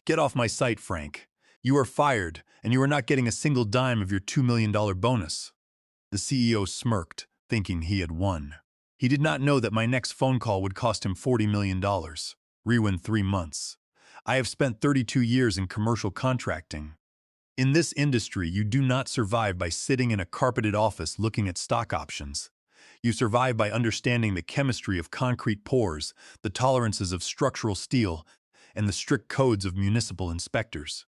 Get off my site, Frank. You are fired, and you are not getting a single dime of your $2 million bonus. The CEO smirked, thinking he had won. He did not know that my next phone call would cost him $40 million. Rewind 3 months. I have spent 32 years in commercial contracting. In this industry, you do not survive by sitting in a carpeted office looking at stock options. You survive by understanding the chemistry of concrete pours, the tolerances of structural steel, and the strict codes of municipal inspectors.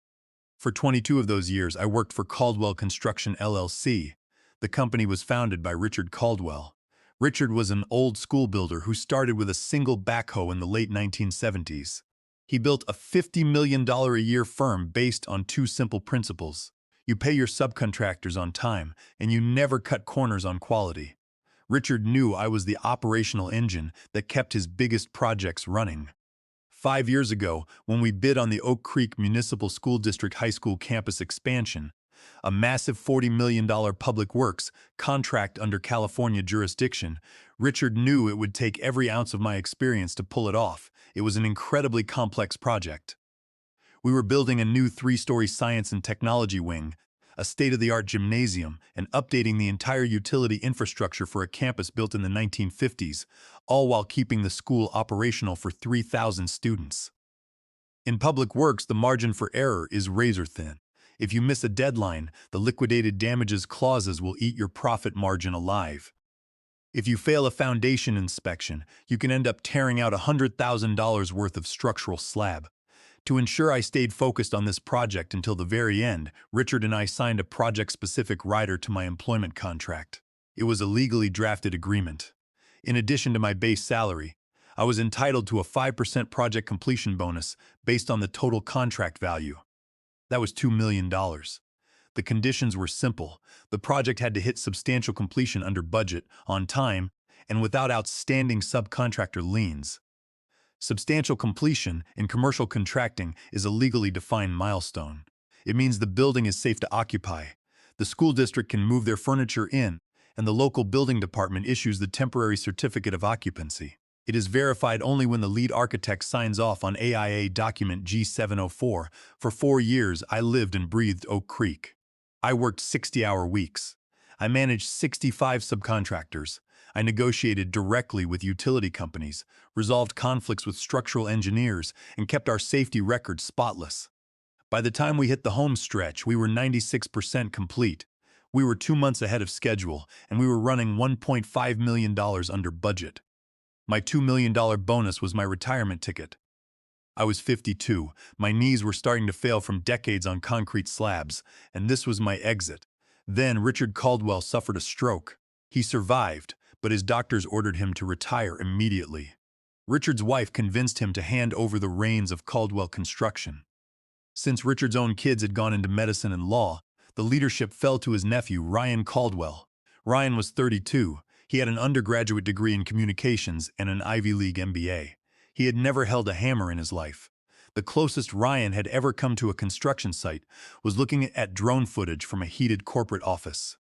For 22 of those years, I worked for Caldwell Construction LLC. The company was founded by Richard Caldwell. Richard was an old-school builder who started with a single backhoe in the late 1970s. He built a $50 million a year firm based on 2 simple principles. You pay your subcontractors on time, and you never cut corners on quality. Richard knew I was the operational engine that kept his biggest projects running. 5 years ago, when we bid on the Oak Creek Municipal School District High School campus expansion, a massive $40 million public works contract under California jurisdiction, Richard knew it would take every ounce of my experience to pull it off. It was an incredibly complex project. We were building a new 3-story science and technology wing, a state-of-the-art gymnasium, and updating the entire utility infrastructure for a campus built in the 1950s, all while keeping the school operational for 3,000 students. In public works, the margin for error is razor-thin. If you miss a deadline, the liquidated damages clauses will eat your profit margin alive. If you fail a foundation inspection, you can end up tearing out $100,000 worth of structural slab. To ensure I stayed focused on this project until the very end, Richard and I signed a project-specific rider to my employment contract. It was a legally drafted agreement. In addition to my base salary, I was entitled to a 5% project completion bonus based on the total contract value. That was $2 million. The conditions were simple. The project had to hit substantial completion under budget, on time, and without outstanding subcontractor liens. Substantial completion in commercial contracting is a legally defined milestone. It means the building is safe to occupy. The school district can move their furniture in, and the local building department issues the temporary certificate of occupancy. It is verified only when the lead architect signs off on AIA document G704. For 4 years, I lived and breathed Oak Creek. I worked 60-hour weeks. I managed 65 subcontractors. I negotiated directly with utility companies, resolved conflicts with structural engineers, and kept our safety record spotless. By the time we hit the home stretch, we were 96% complete. We were 2 months ahead of schedule, and we were running $1.5 million under budget. My $2 million bonus was my retirement ticket. I was 52, my knees were starting to fail from decades on concrete slabs, and this was my exit. Then Richard Caldwell suffered a stroke. He survived, but his doctors ordered him to retire immediately. Richard's wife convinced him to hand over the reins of Caldwell Construction. Since Richard's own kids had gone into medicine and law, the leadership fell to his nephew, Ryan Caldwell. Ryan was 32. He had an undergraduate degree in communications and an Ivy League MBA. He had never held a hammer in his life. The closest Ryan had ever come to a construction site was looking at drone footage from a heated corporate office.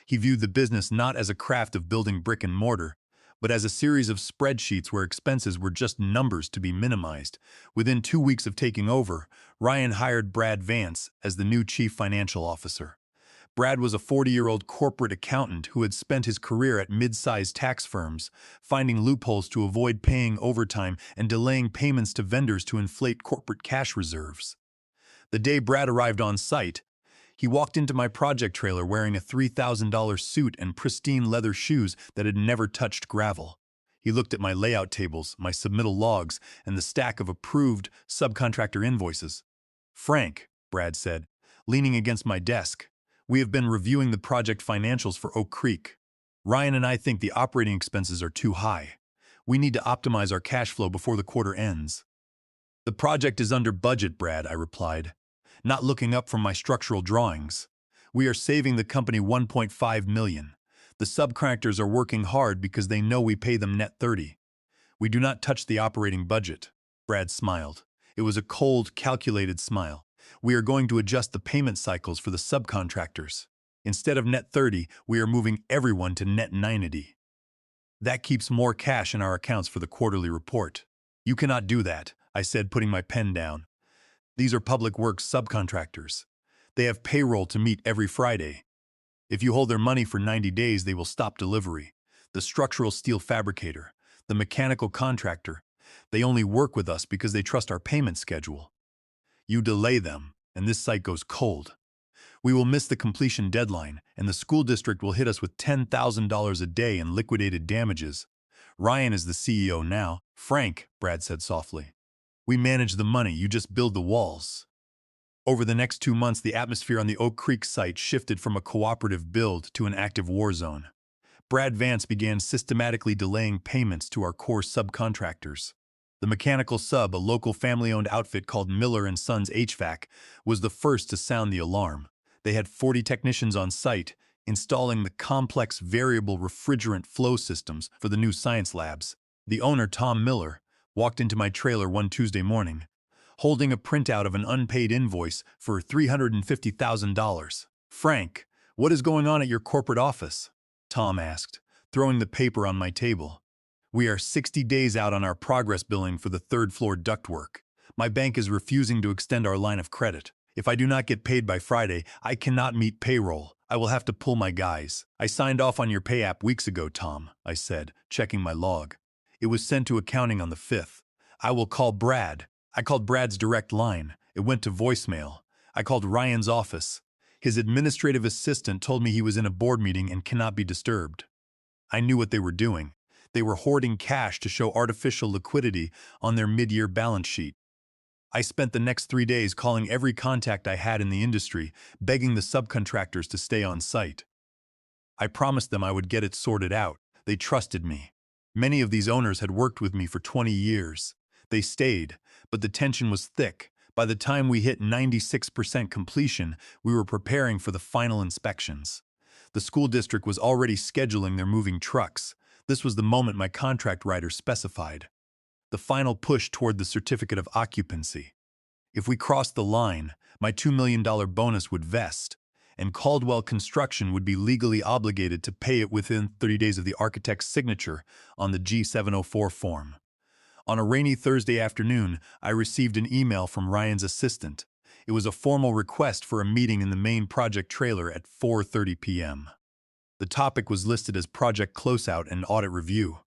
He viewed the business not as a craft of building brick and mortar, but as a series of spreadsheets where expenses were just numbers to be minimized. Within 2 weeks of taking over, Ryan hired Brad Vance as the new chief financial officer. Brad was a 40-year-old corporate accountant who had spent his career at mid-sized tax firms, finding loopholes to avoid paying overtime and delaying payments to vendors to inflate corporate cash reserves. The day Brad arrived on site, he walked into my project trailer wearing a $3,000 suit and pristine leather shoes that had never touched gravel. He looked at my layout tables, my submittal logs, and the stack of approved subcontractor invoices. "Frank," Brad said, leaning against my desk, "we have been reviewing the project financials for Oak Creek. Ryan and I think the operating expenses are too high. We need to optimize our cash flow before the quarter ends." "The project is under budget, Brad," I replied, not looking up from my structural drawings. "We are saving the company $1.5 million. The subcontractors are working hard because they know we pay them net 30. We do not touch the operating budget." Brad smiled. It was a cold, calculated smile. "We are going to adjust the payment cycles for the subcontractors. Instead of net 30, we are moving everyone to net 90. That keeps more cash in our accounts for the quarterly report." "You cannot do that," I said, putting my pen down. These are public works subcontractors. They have payroll to meet every Friday. If you hold their money for 90 days, they will stop delivery. The structural steel fabricator, the mechanical contractor, they only work with us because they trust our payment schedule. You delay them, and this site goes cold. We will miss the completion deadline, and the school district will hit us with $10,000 a day in liquidated damages. Ryan is the CEO now. Frank, Brad said softly. We manage the money, you just build the walls. Over the next 2 months, the atmosphere on the Oak Creek site shifted from a cooperative build to an active war zone. Brad Vance began systematically delaying payments to our core subcontractors. The mechanical sub, a local family-owned outfit called Miller & Sons HVAC, was the first to sound the alarm. They had 40 technicians on site, installing the complex variable refrigerant flow systems for the new science labs. The owner, Tom Miller, walked into my trailer one Tuesday morning, holding a printout of an unpaid invoice for $350,000. Frank, what is going on at your corporate office? Tom asked, throwing the paper on my table. We are 60 days out on our progress billing for the third-floor ductwork. My bank is refusing to extend our line of credit. If I do not get paid by Friday, I cannot meet payroll. I will have to pull my guys. I signed off on your pay app weeks ago, Tom, I said, checking my log. It was sent to accounting on the 5th. I will call Brad. I called Brad's direct line. It went to voicemail. I called Ryan's office. His administrative assistant told me he was in a board meeting and cannot be disturbed. I knew what they were doing. They were hoarding cash to show artificial liquidity on their mid-year balance sheet. I spent the next 3 days calling every contact I had in the industry, begging the subcontractors to stay on site. I promised them I would get it sorted out. They trusted me. Many of these owners had worked with me for 20 years. They stayed, but the tension was thick. By the time we hit 96% completion, we were preparing for the final inspections. The school district was already scheduling their moving trucks. This was the moment my contract writer specified. The final push toward the certificate of occupancy. If we crossed the line, my $2 million bonus would vest, and Caldwell Construction would be legally obligated to pay it within 30 days of the architect's signature on the G704 form. On a rainy Thursday afternoon, I received an email from Ryan's assistant. It was a formal request for a meeting in the main project trailer at 4:30 p.m. The topic was listed as Project Closeout and Audit Review.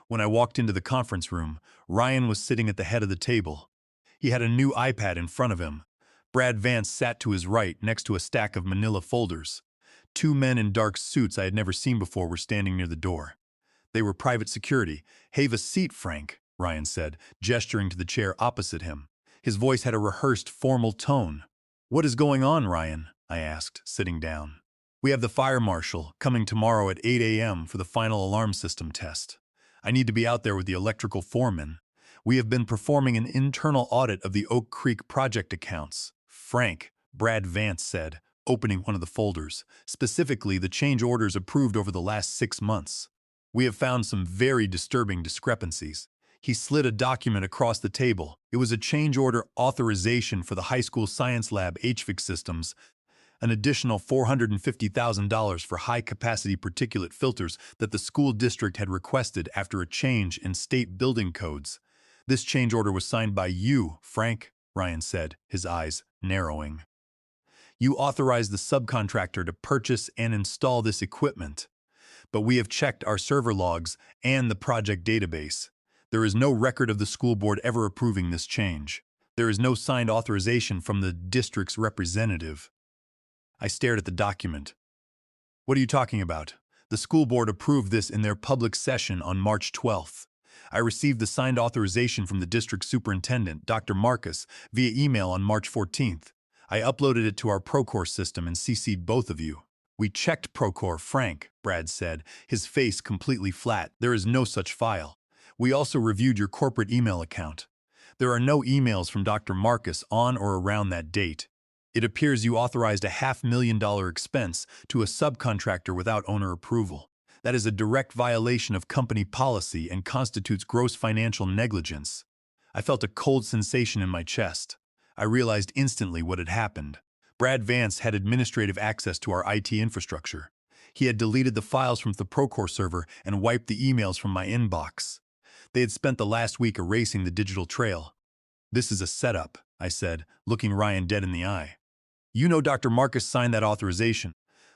When I walked into the conference room, Ryan was sitting at the head of the table. He had a new iPad in front of him. Brad Vance sat to his right next to a stack of manila folders. 2 men in dark suits I had never seen before were standing near the door. They were private security. "Have a seat, Frank," Ryan said, gesturing to the chair opposite him. His voice had a rehearsed, formal tone. "What is going on, Ryan?" I asked, sitting down. "We have the fire marshal coming tomorrow at 8 a.m. for the final alarm system test. I need to be out there with the electrical foreman. We have been performing an internal audit of the Oak Creek project accounts." "Frank," Brad Vance said, opening one of the folders, specifically the change orders approved over the last 6 months. "We have found some very disturbing discrepancies." He slid a document across the table. It was a change order authorization for the high school science lab HVAC systems, an additional $450,000 for high-capacity particulate filters that the school district had requested after a change in state building codes. "This change order was signed by you, Frank," Ryan said, his eyes narrowing. "You authorized the subcontractor to purchase and install this equipment. But we have checked our server logs and the project database. There is no record of the school board ever approving this change. There is no signed authorization from the district's representative." I stared at the document. "What are you talking about?" "The school board approved this in their public session on March 12th. I received the signed authorization from the district superintendent, Dr. Marcus, via email on March 14th. I uploaded it to our Procore system and CC'd both of you." "We checked Procore, Frank," Brad said, his face completely flat. "There is no such file. We also reviewed your corporate email account. There are no emails from Dr. Marcus on or around that date. It appears you authorized a $500,000 expense to a subcontractor without owner approval. That is a direct violation of company policy and constitutes gross financial negligence." I felt a cold sensation in my chest. I realized instantly what had happened. Brad Vance had administrative access to our IT infrastructure. He had deleted the files from the Procore server and wiped the emails from my inbox. They had spent the last week erasing the digital trail. "This is a setup," I said, looking Ryan dead in the eye. You know Dr. Marcus signed that authorization.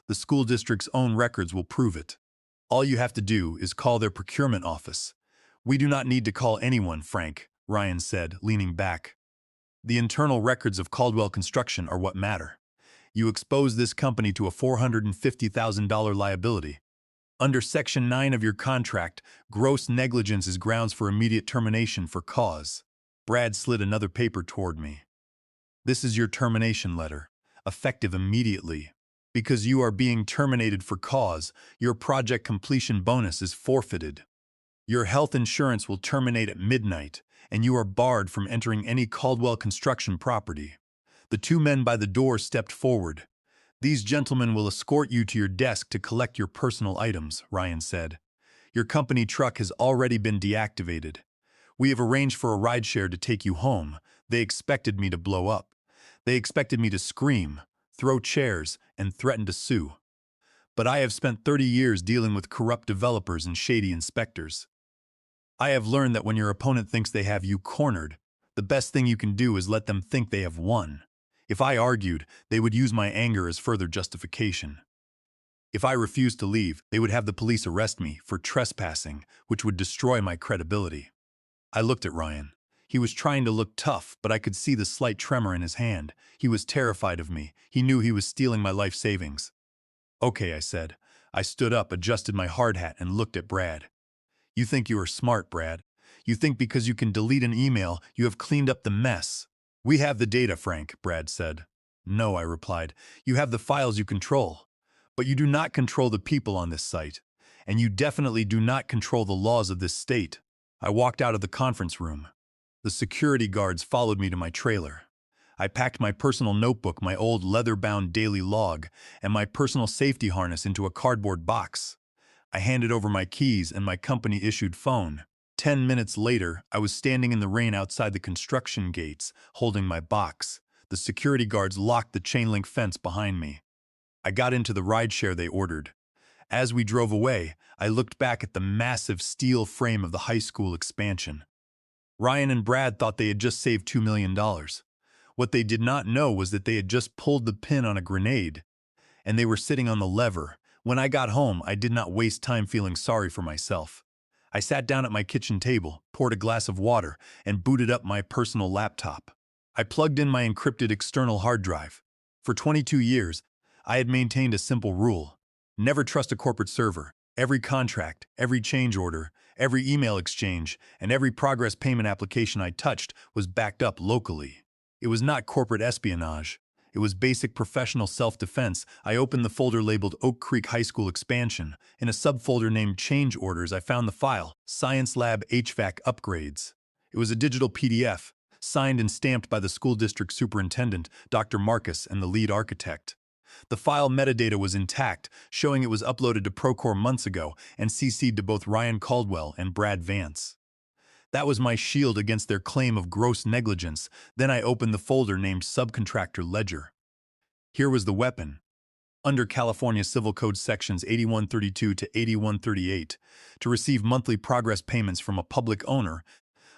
The school district's own records will prove it. All you have to do is call their procurement office. We do not need to call anyone, Frank, Ryan said, leaning back. The internal records of Caldwell Construction are what matter. You expose this company to a $450,000 liability. Under Section 9 of your contract, gross negligence is grounds for immediate termination for cause. Brad slid another paper toward me. This is your termination letter, effective immediately. Because you are being terminated for cause, your project completion bonus is forfeited. Your health insurance will terminate at midnight, and you are barred from entering any Caldwell Construction property. The two men by the door stepped forward. These gentlemen will escort you to your desk to collect your personal items, Ryan said. Your company truck has already been deactivated. We have arranged for a rideshare to take you home. They expected me to blow up. They expected me to scream, throw chairs, and threaten to sue. But I have spent 30 years dealing with corrupt developers and shady inspectors. I have learned that when your opponent thinks they have you cornered, the best thing you can do is let them think they have won. If I argued, they would use my anger as further justification. If I refused to leave, they would have the police arrest me for trespassing, which would destroy my credibility. I looked at Ryan. He was trying to look tough, but I could see the slight tremor in his hand. He was terrified of me. He knew he was stealing my life savings. Okay, I said. I stood up, adjusted my hard hat, and looked at Brad. You think you are smart, Brad. You think because you can delete an email, you have cleaned up the mess. We have the data, Frank, Brad said. No, I replied. You have the files you control. But you do not control the people on this site. And you definitely do not control the laws of this state. I walked out of the conference room. The security guards followed me to my trailer. I packed my personal notebook, my old leather-bound daily log, and my personal safety harness into a cardboard box. I handed over my keys and my company-issued phone. 10 minutes later, I was standing in the rain outside the construction gates, holding my box. The security guards locked the chain-link fence behind me. I got into the rideshare they ordered. As we drove away, I looked back at the massive steel frame of the high school expansion. Ryan and Brad thought they had just saved $2 million. What they did not know was that they had just pulled the pin on a grenade, and they were sitting on the lever. When I got home, I did not waste time feeling sorry for myself. I sat down at my kitchen table, poured a glass of water, and booted up my personal laptop. I plugged in my encrypted external hard drive. For 22 years, I had maintained a simple rule. Never trust a corporate server. Every contract, every change order, every email exchange, and every progress payment application I touched was backed up locally. It was not corporate espionage. It was basic professional self-defense. I opened the folder labeled Oak Creek High School Expansion. In a subfolder named Change Orders, I found the file, Science Lab HVAC Upgrades. It was a digital PDF, signed and stamped by the school district superintendent, Dr. Marcus, and the lead architect. The file metadata was intact, showing it was uploaded to Procore months ago and CC'd to both Ryan Caldwell and Brad Vance. That was my shield against their claim of gross negligence. Then I opened the folder named Subcontractor Ledger. Here was the weapon. Under California Civil Code sections 8132 to 8138, to receive monthly progress payments from a public owner,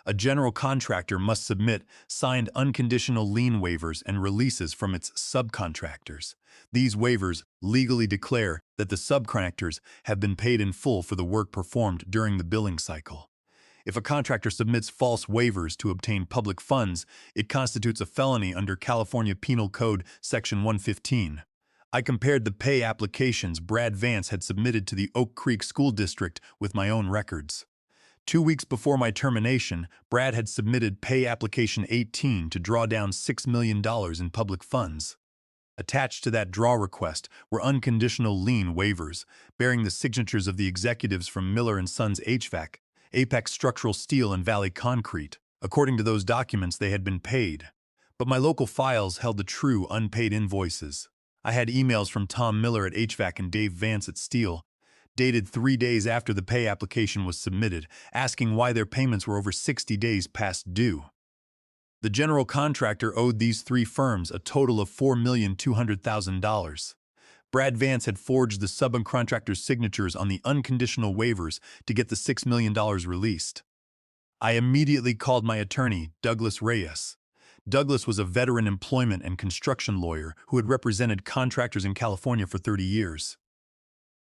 a general contractor must submit signed unconditional lien waivers and releases from its subcontractors. These waivers legally declare that the subcontractors have been paid in full for the work performed during the billing cycle. If a contractor submits false waivers to obtain public funds, it constitutes a felony under California Penal Code Section 115. I compared the pay applications Brad Vance had submitted to the Oak Creek School District with my own records. 2 weeks before my termination, Brad had submitted pay application 18 to draw down $6 million in public funds. Attached to that draw request were unconditional lien waivers, bearing the signatures of the executives from Miller & Sons HVAC, Apex Structural Steel, and Valley Concrete. According to those documents, they had been paid. But my local files held the true unpaid invoices. I had emails from Tom Miller at HVAC and Dave Vance at Steel, dated 3 days after the pay application was submitted, asking why their payments were over 60 days past due. The general contractor owed these three firms a total of $4,200,000. Brad Vance had forged the subcontractor's signatures on the unconditional waivers to get the $6 million released. I immediately called my attorney, Douglas Reyes. Douglas was a veteran employment and construction lawyer who had represented contractors in California for 30 years.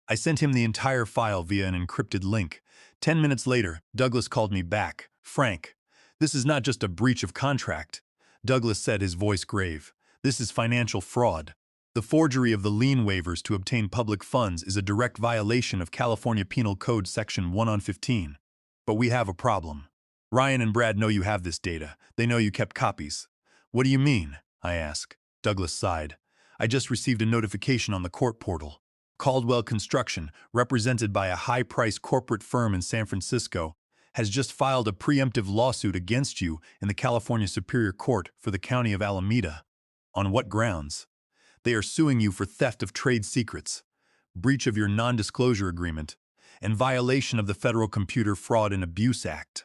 I sent him the entire file via an encrypted link. 10 minutes later, Douglas called me back. "Frank, this is not just a breach of contract," Douglas said, his voice grave. "This is financial fraud. The forgery of the lien waivers to obtain public funds is a direct violation of California Penal Code Section 115. But we have a problem. Ryan and Brad know you have this data. They know you kept copies." "What do you mean?" I asked. Douglas sighed. "I just received a notification on the court portal. Caldwell Construction, represented by a high-priced corporate firm in San Francisco, has just filed a preemptive lawsuit against you in the California Superior Court for the County of Alameda." "On what grounds?" "They are suing you for theft of trade secrets, breach of your non-disclosure agreement, and violation of the Federal Computer Fraud and Abuse Act.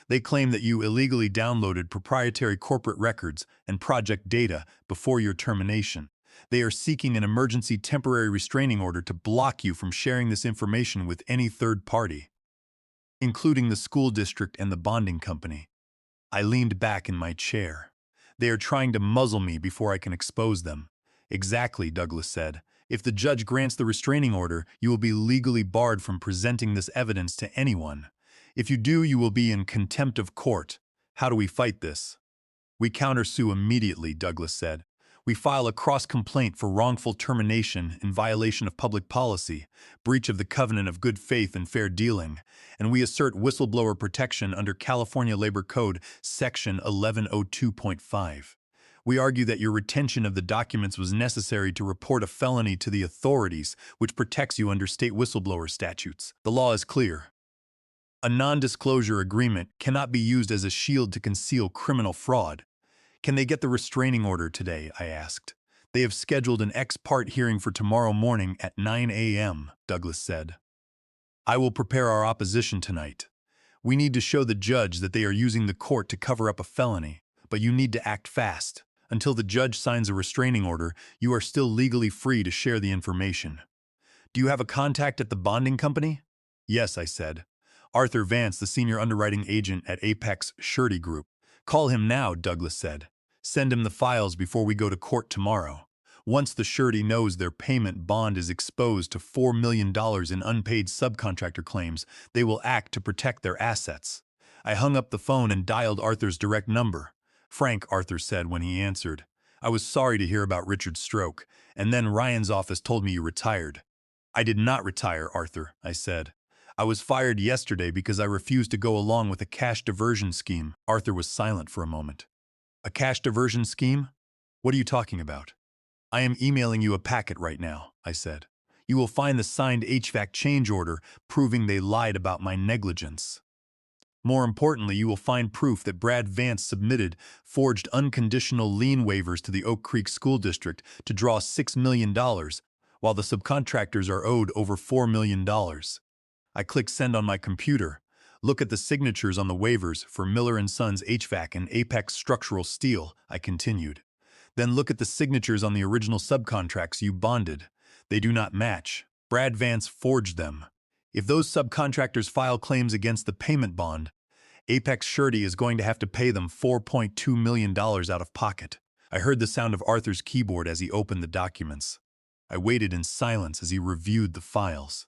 They claim that you illegally downloaded proprietary corporate records and project data before your termination. They are seeking an emergency temporary restraining order to block you from sharing this information with any third party, including the school district and the bonding company." I leaned back in my chair. "They are trying to muzzle me before I can expose them." "Exactly," Douglas said. "If the judge grants the restraining order, you will be legally barred from presenting this evidence to anyone. If you do, you will be in contempt of court. How do we fight this?" "We countersue immediately," Douglas said. "We file a cross-complaint for wrongful termination in violation of public policy, breach of the covenant of good faith and fair dealing, and we assert whistleblower protection under California Labor Code Section 1102.5. We argue that your retention of the documents was necessary to report a felony to the authorities, which protects you under state whistleblower statutes. The law is clear. A non-disclosure agreement cannot be used as a shield to conceal criminal fraud." "Can they get the restraining order today?" I asked. "They have scheduled an ex parte hearing for tomorrow morning at 9 a.m., Douglas said. "I will prepare our opposition tonight. We need to show the judge that they are using the court to cover up a felony, but you need to act fast. Until the judge signs a restraining order, you are still legally free to share the information." "Do you have a contact at the bonding company?" "Yes," I said. "Arthur Vance, the senior underwriting agent at Apex Surety Group." "Call him now," Douglas said. "Send him the files before we go to court tomorrow. Once the surety knows their payment bond is exposed to $4 million in unpaid subcontractor claims, they will act to protect their assets." I hung up the phone and dialed Arthur's direct number. "Frank," Arthur said when he answered, "I was sorry to hear about Richard's stroke, and then Ryan's office told me you retired." "I did not retire, Arthur," I said. "I was fired yesterday because I refused to go along with a cash diversion scheme." Arthur was silent for a moment. "A cash diversion scheme? What are you talking about?" "I am emailing you a packet right now," I said. "You will find the signed HVAC change order proving they lied about my negligence. More importantly, you will find proof that Brad Vance submitted forged unconditional lien waivers to the Oak Creek School District to draw $6 million, while the subcontractors are owed over $4 million. I click send on my computer. "Look at the signatures on the waivers for Miller & Sons HVAC and Apex Structural Steel," I continued. "Then look at the signatures on the original subcontracts you bonded. They do not match. Brad Vance forged them. If those subcontractors file claims against the payment bond, Apex Surety is going to have to pay them $4.2 million out of pocket." I heard the sound of Arthur's keyboard as he opened the documents. I waited in silence as he reviewed the files.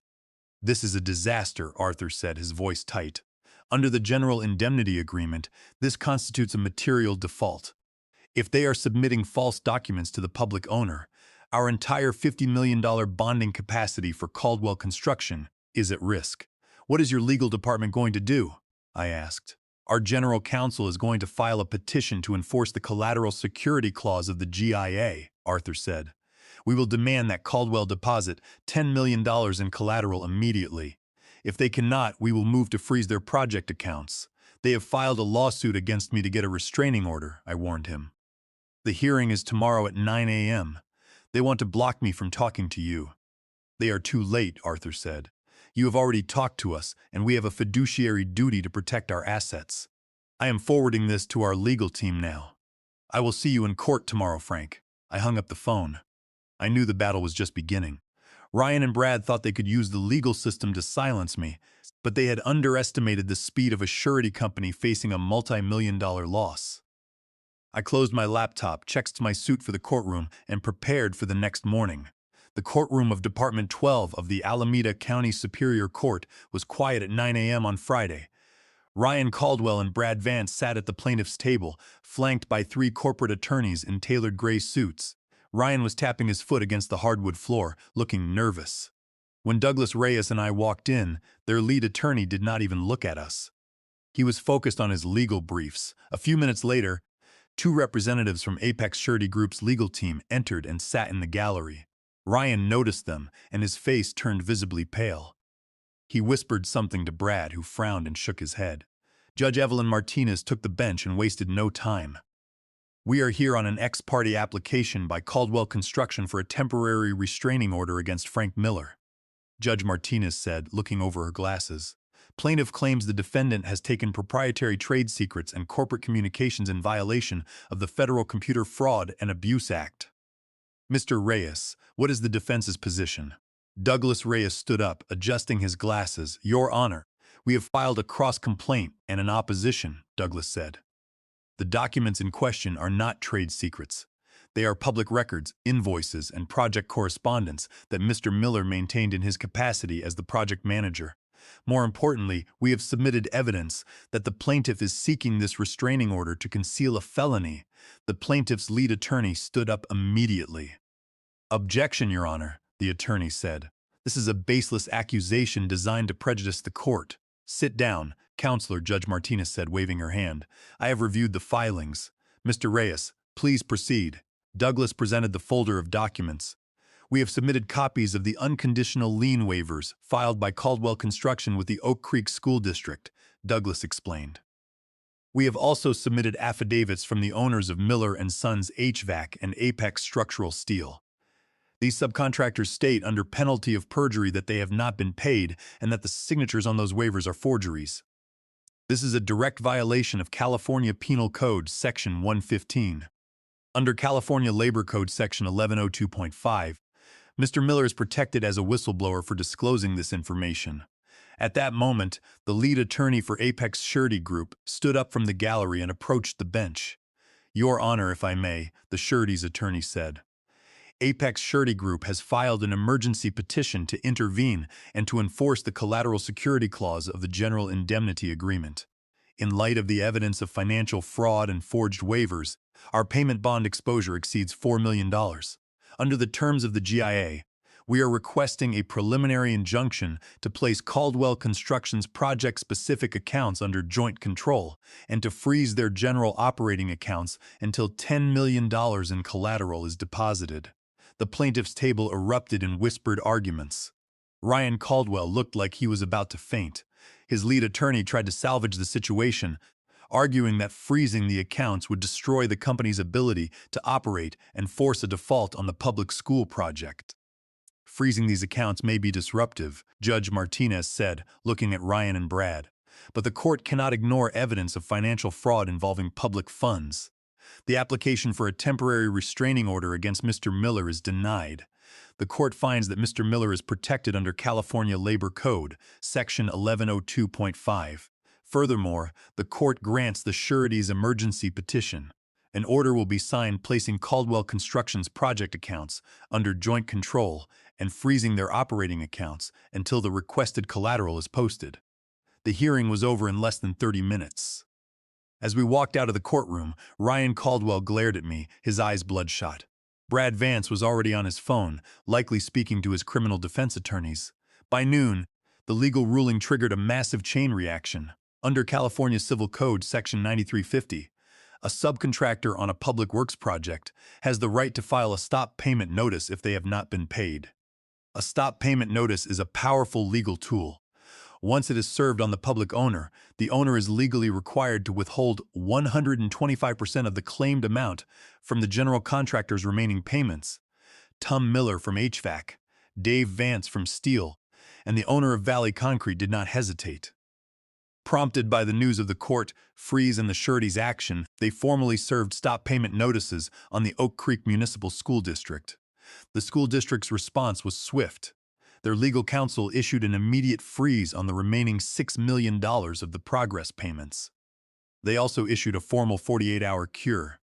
"This is a disaster," Arthur said, his voice tight. "Under the General Indemnity Agreement, this constitutes a material default. If they are submitting false documents to the public owner, our entire $50 million bonding capacity for Caldwell Construction is at risk." "What is your legal department going to do?" I asked. "Our general counsel is going to file a petition to enforce the collateral security clause of the GIA," Arthur said. "We will demand that Caldwell deposit $10 million in collateral immediately. If they cannot, we will move to freeze their project accounts. They have filed a lawsuit against me to get a restraining order," I warned him. "The hearing is tomorrow at 9 a.m. They want to block me from talking to you." "They are too late," Arthur said. "You have already talked to us, and we have a fiduciary duty to protect our assets. I am forwarding this to our legal team now. I will see you in court tomorrow, Frank." I hung up the phone. I knew the battle was just beginning. Ryan and Brad thought they could use the legal system to silence me, but they had underestimated the speed of a surety company facing a multi-million-dollar loss. I closed my laptop, checked my suit for the courtroom, and prepared for the next morning. The courtroom of Department 12 of the Alameda County Superior Court was quiet at 9 a.m. on Friday. Ryan Caldwell and Brad Vance sat at the plaintiff's table, flanked by three corporate attorneys in tailored gray suits. Ryan was tapping his foot against the hardwood floor, looking nervous. When Douglas Reyes and I walked in, their lead attorney did not even look at us. He was focused on his legal briefs. A few minutes later, two representatives from Apex Surety Group's legal team entered and sat in the gallery. Ryan noticed them, and his face turned visibly pale. He whispered something to Brad, who frowned and shook his head. Judge Evelyn Martinez took the bench and wasted no time. "We are here on an ex parte application by Caldwell Construction for a temporary restraining order against Frank Miller," Judge Martinez said, looking over her glasses. "Plaintiff claims the defendant has taken proprietary trade secrets and corporate communications in violation of the Federal Computer Fraud and Abuse Act." "Mr. Reyes, what is the defense's position?" Douglas Reyes stood up, adjusting his glasses. "Your Honor, we have filed a cross-complaint and an opposition," Douglas said. "The documents in question are not trade secrets. They are public records, invoices, and project correspondence that Mr. Miller maintained in his capacity as the project manager. More importantly, we have submitted evidence that the plaintiff is seeking this restraining order to conceal a felony." The plaintiff's lead attorney stood up immediately. "Objection, Your Honor," the attorney said. "This is a baseless accusation designed to prejudice the court." "Sit down, Counselor," Judge Martinez said, waving her hand. "I have reviewed the filings. Mr. Reyes, please proceed." Douglas presented the folder of documents. "We have submitted copies of the unconditional lien waivers filed by Caldwell Construction with the Oak Creek School District," Douglas explained. "We have also submitted affidavits from the owners of Miller & Sons HVAC and Apex Structural Steel. These subcontractors state under penalty of perjury that they have not been paid and that the signatures on those waivers are forgeries. This is a direct violation of California Penal Code Section 115. Under California Labor Code Section 1102.5, Mr. Miller is protected as a whistleblower for disclosing this information." At that moment, the lead attorney for Apex Surety Group stood up from the gallery and approached the bench. "Your Honor, if I may," the surety's attorney said. "Apex Surety Group has filed an emergency petition to intervene and to enforce the collateral security clause of the General Indemnity Agreement. In light of the evidence of financial fraud and forged waivers, our payment bond exposure exceeds $4 million. Under the terms of the GIA, we are requesting a preliminary injunction to place Caldwell Construction's project-specific accounts under joint control and to freeze their general operating accounts until $10 million in collateral is deposited." The plaintiff's table erupted in whispered arguments. Ryan Caldwell looked like he was about to faint. His lead attorney tried to salvage the situation, arguing that freezing the accounts would destroy the company's ability to operate and force a default on the public school project. "Freezing these accounts may be disruptive," Judge Martinez said, looking at Ryan and Brad. "But the court cannot ignore evidence of financial fraud involving public funds. The application for a temporary restraining order against Mr. Miller is denied. The court finds that Mr. Miller is protected under California Labor Code, Section 1102.5. Furthermore, the court grants the surety's emergency petition. An order will be signed placing Caldwell Construction's project accounts under joint control and freezing their operating accounts until the requested collateral is posted." The hearing was over in less than 30 minutes. As we walked out of the courtroom, Ryan Caldwell glared at me, his eyes bloodshot. Brad Vance was already on his phone, likely speaking to his criminal defense attorneys. By noon, the legal ruling triggered a massive chain reaction. Under California Civil Code Section 9350, a subcontractor on a public works project has the right to file a stop payment notice if they have not been paid. A stop payment notice is a powerful legal tool. Once it is served on the public owner, the owner is legally required to withhold 125% of the claimed amount from the general contractor's remaining payments. Tom Miller from HVAC, Dave Vance from Steel, and the owner of Valley Concrete did not hesitate. Prompted by the news of the court freeze and the surety's action, they formally served stop payment notices on the Oak Creek Municipal School District. The school district's response was swift. Their legal counsel issued an immediate freeze on the remaining $6 million of the progress payments. They also issued a formal 48-hour cure.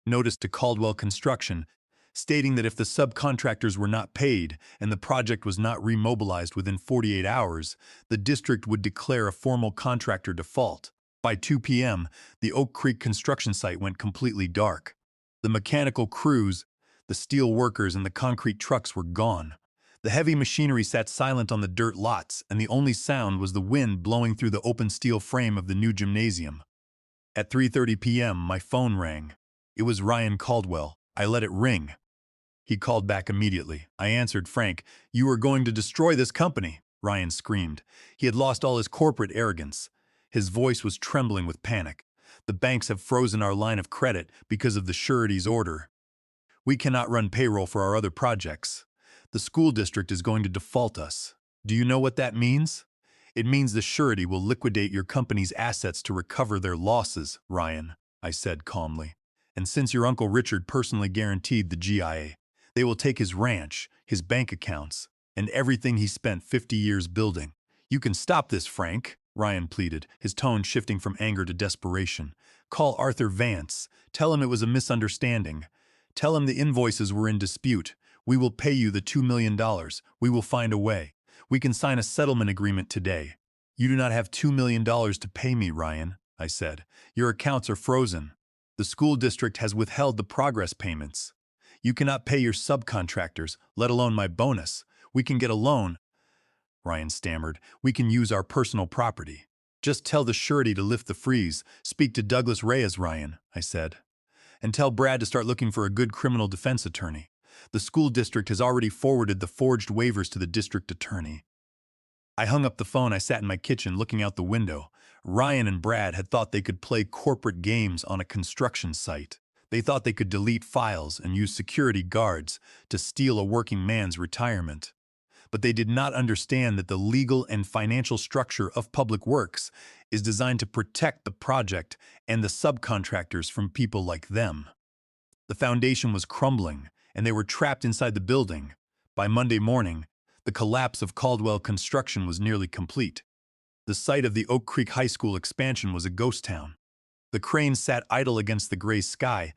notice to Caldwell Construction, stating that if the subcontractors were not paid and the project was not remobilized within 48 hours, the district would declare a formal contractor default. By 2 p.m., the Oak Creek construction site went completely dark. The mechanical crews, the steel workers, and the concrete trucks were gone. The heavy machinery sat silent on the dirt lots, and the only sound was the wind blowing through the open steel frame of the new gymnasium. At 3:30 p.m., my phone rang. It was Ryan Caldwell. I let it ring. He called back immediately. I answered, "Frank, you are going to destroy this company," Ryan screamed. He had lost all his corporate arrogance. His voice was trembling with panic. "The banks have frozen our line of credit because of the surety's order. We cannot run payroll for our other projects. The school district is going to default us. Do you know what that means? It means the surety will liquidate your company's assets to recover their losses, Ryan," I said calmly. "And since your Uncle Richard personally guaranteed the GIA, they will take his ranch, his bank accounts, and everything he spent 50 years building. You can stop this, Frank," Ryan pleaded, his tone shifting from anger to desperation. "Call Arthur Vance. Tell him it was a misunderstanding. Tell him the invoices were in dispute. We will pay you the $2 million. We will find a way. We can sign a settlement agreement today." "You do not have $2 million to pay me, Ryan," I said. "Your accounts are frozen. The school district has withheld the progress payments. You cannot pay your subcontractors, let alone my bonus. We can get a loan," Ryan stammered. "We can use our personal property. Just tell the surety to lift the freeze. Speak to Douglas Reyes, Ryan," I said. "And tell Brad to start looking for a good criminal defense attorney. The school district has already forwarded the forged waivers to the district attorney." I hung up the phone. I sat in my kitchen looking out the window. Ryan and Brad had thought they could play corporate games on a construction site. They thought they could delete files and use security guards to steal a working man's retirement. But they did not understand that the legal and financial structure of public works is designed to protect the project and the subcontractors from people like them. The foundation was crumbling, and they were trapped inside the building. By Monday morning, the collapse of Caldwell Construction was nearly complete. The site of the Oak Creek High School expansion was a ghost town. The cranes sat idle against the gray sky,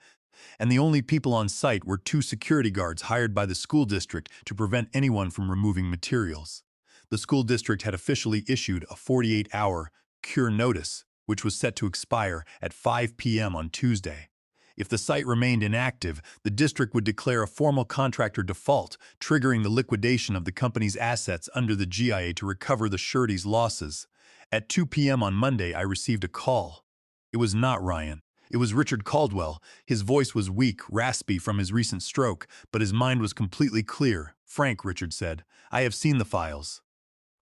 and the only people on site were 2 security guards hired by the school district to prevent anyone from removing materials. The school district had officially issued a 48-hour cure notice, which was set to expire at 5 p.m. on Tuesday. If the site remained inactive, the district would declare a formal contractor default, triggering the liquidation of the company's assets under the GIA to recover the surety's losses. At 2 p.m. on Monday, I received a call. It was not Ryan. It was Richard Caldwell. His voice was weak, raspy from his recent stroke, but his mind was completely clear. "Frank," Richard said, "I have seen the files.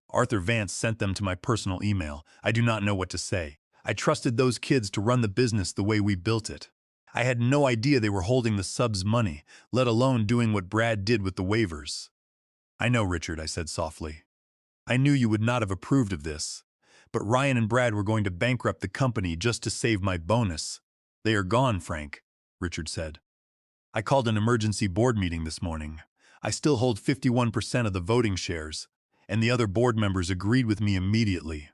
Arthur Vance sent them to my personal email. I do not know what to say. I trusted those kids to run the business the way we built it. I had no idea they were holding the sub's money, let alone doing what Brad did with the waivers." "I know, Richard," I said softly. "I knew you would not have approved of this. But Ryan and Brad were going to bankrupt the company just to save my bonus." "They are gone, Frank," Richard said. "I called an emergency board meeting this morning. I still hold 51% of the voting shares, and the other board members agreed with me immediately.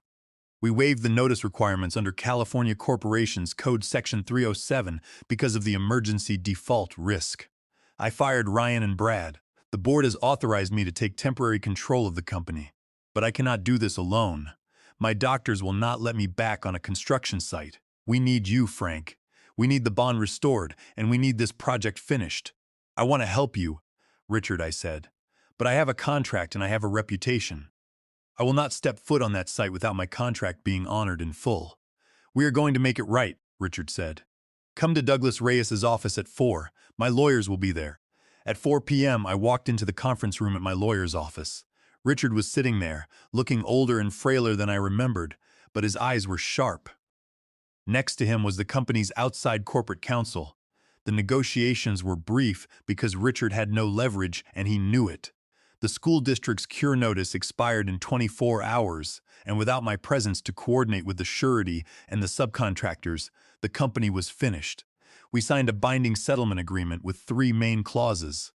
We waived the notice requirements under California Corporations Code Section 307 because of the emergency default risk. I fired Ryan and Brad. The board has authorized me to take temporary control of the company. But I cannot do this alone. My doctors will not let me back on a construction site. We need you, Frank. We need the bond restored, and we need this project finished. I want to help you, Richard," I said. "But I have a contract and I have a reputation. I will not step foot on that site without my contract being honored in full." "We are going to make it right," Richard said. "Come to Douglas Reyes's office at 4. My lawyers will be there." At 4 p.m., I walked into the conference room at my lawyer's office. Richard was sitting there, looking older and frailer than I remembered, but his eyes were sharp. Next to him was the company's outside corporate counsel. The negotiations were brief because Richard had no leverage and he knew it. The school district's cure notice expired in 24 hours, and without my presence to coordinate with the surety and the subcontractors, the company was finished. We signed a binding settlement agreement with 3 main clauses.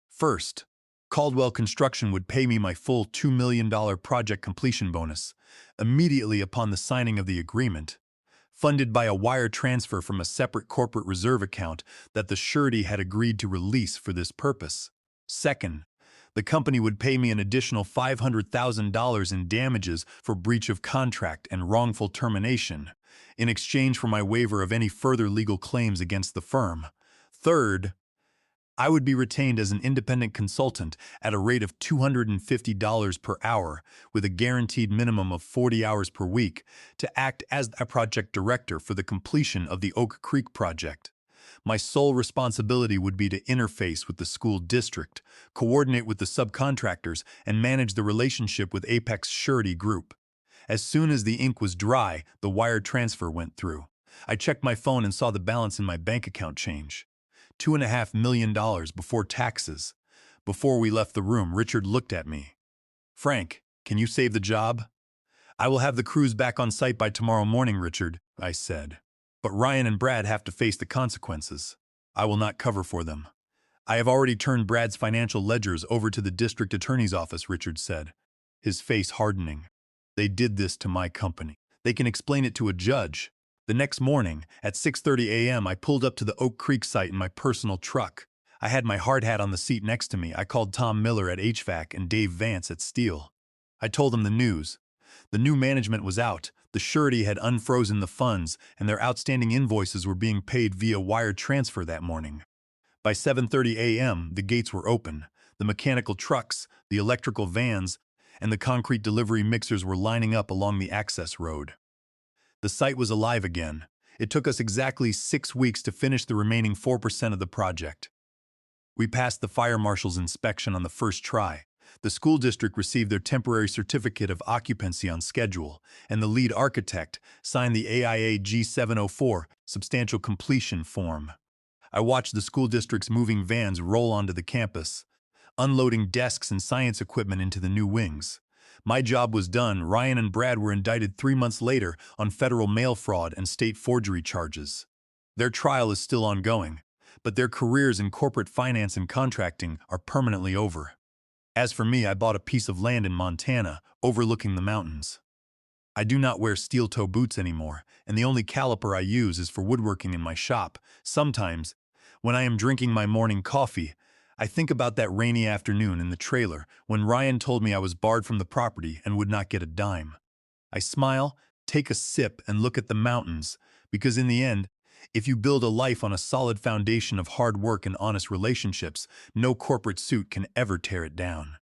First, Caldwell Construction would pay me my full $2 million project completion bonus immediately upon the signing of the agreement. funded by a wire transfer from a separate corporate reserve account that the surety had agreed to release for this purpose. Second, the company would pay me an additional $500,000 in damages for breach of contract and wrongful termination, in exchange for my waiver of any further legal claims against the firm. Third, I would be retained as an independent consultant at a rate of $250 per hour with a guaranteed minimum of 40 hours per week to act as a project director for the completion of the Oak Creek project. My sole responsibility would be to interface with the school district, coordinate with the subcontractors, and manage the relationship with Apex Surety Group. As soon as the ink was dry, the wire transfer went through. I checked my phone and saw the balance in my bank account change. $2.5 million before taxes. Before we left the room, Richard looked at me. "Frank, can you save the job?" "I will have the crews back on site by tomorrow morning, Richard," I said. "But Ryan and Brad have to face the consequences. I will not cover for them." "I have already turned Brad's financial ledgers over to the district attorney's office," Richard said, his face hardening. "They did this to my company. They can explain it to a judge." The next morning, at 6:30 a.m., I pulled up to the Oak Creek site in my personal truck. I had my hard hat on the seat next to me. I called Tom Miller at HVAC and Dave Vance at Steel. I told them the news. The new management was out, the surety had unfrozen the funds, and their outstanding invoices were being paid via wire transfer that morning. By 7:30 a.m., the gates were open. The mechanical trucks, the electrical vans, and the concrete delivery mixers were lining up along the access road. The site was alive again. It took us exactly 6 weeks to finish the remaining 4% of the project. We passed the fire marshal's inspection on the first try. The school district received their temporary certificate of occupancy on schedule, and the lead architect signed the AIA G704 substantial completion form. I watched the school district's moving vans roll onto the campus, unloading desks and science equipment into the new wings. My job was done. Ryan and Brad were indicted 3 months later on federal mail fraud and state forgery charges. Their trial is still ongoing, but their careers in corporate finance and contracting are permanently over. As for me, I bought a piece of land in Montana, overlooking the mountains. I do not wear steel-toe boots anymore, and the only caliper I use is for woodworking in my shop. Sometimes, when I am drinking my morning coffee, I think about that rainy afternoon in the trailer when Ryan told me I was barred from the property and would not get a dime. I smile, take a sip, and look at the mountains, because in the end, if you build a life on a solid foundation of hard work and honest relationships, no corporate suit can ever tear it down.